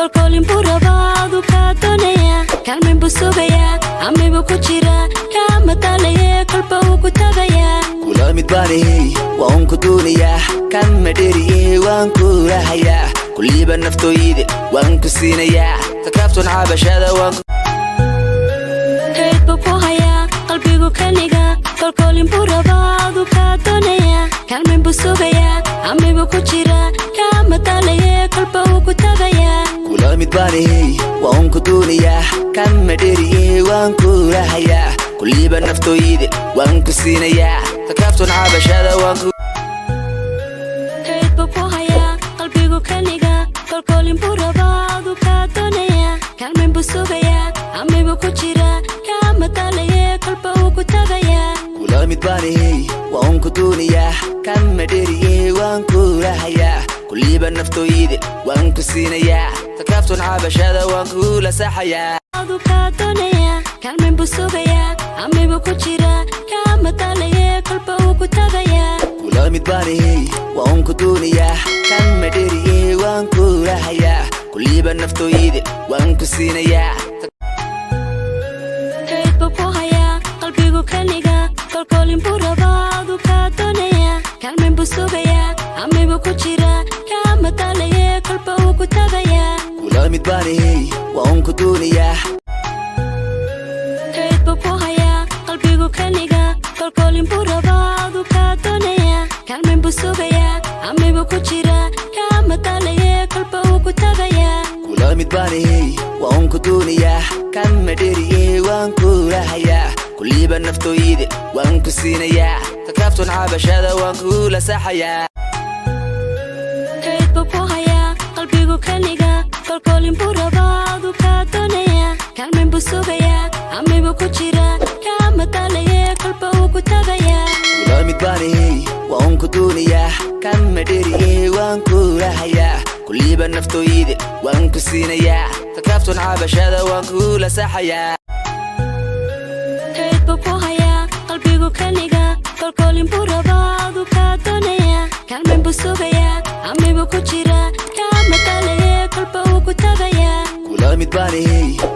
kolkolin burabadu ka donaya kalmin busugaya amibu ku jira kama talaya kalba ugu tagaya kula mid bani waan ku duuniya kan madiriye waan ku rahaya kulliba naftoyide waan ku siinaya takaftun cabashada waan kaydba ku haya qalbigu kaniga kolkolin burabadu ka donaya kalmin busugaya amibu ku jira kama talaya kalba ugu tagaya kula mid bani waan ku duuniya kan madiriye waan ku rahaya kulliba naftoyide waan ku siinaya takaftun cabashada waan ku kaydba ku haya qalbigu kaniga kolkolin burabadu ka donaya kalmin busugaya amibu ku jira kama talaya kalba ugu tagaya kula mid bani waan ku duuniya kan madiriye waan ku rahaya kulliba naftoyide waan ku siinaya takaftun cabashada waan ku la saxaya adu ka donaya kalmin busugaya amibu ku jira kama talaya kalba ugu tagaya kula mid bani waan ku duuniya kan madiriye waan ku rahaya kulliba naftoyide waan ku siinaya kaydba ku haya qalbigu kaniga kolkolin burabadu ka donaya kalmin busugaya amibu ku jira kama talaya kalba ugu tagaya kula mid bani waan ku duuniya kaydba ku haya qalbigu kaniga kolkolin burabadu ka donaya kalmin busugaya amibu ku jira kama talaya kalba ugu tagaya kula mid bani waan ku duuniya kan madiriye waan ku rahaya kulliba naftoyide waan ku siinaya takaftun cabashada waan ku la saxaya kaydba ku haya qalbigu kaniga kolkolin burabadu ka donaya kalmin busugaya amibu ku jira kama talaya kalba ugu tagaya kula mid bani waan ku duuniya kan madiriye waan ku rahaya kulliba naftoyide waan ku siinaya takaftun cabashada waan ku la saxaya kaydba ku haya qalbigu kaniga kolkolin burabadu ka donaya kalmin busugaya amibu ku jira kama talaya kalba ugu tagaya kula mid bani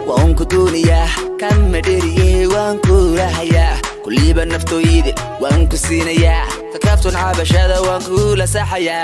waan ku duuniya kan madiriye waan ku rahaya kulliba naftoyide waan ku siinaya takaftun cabashada waan ku la saxaya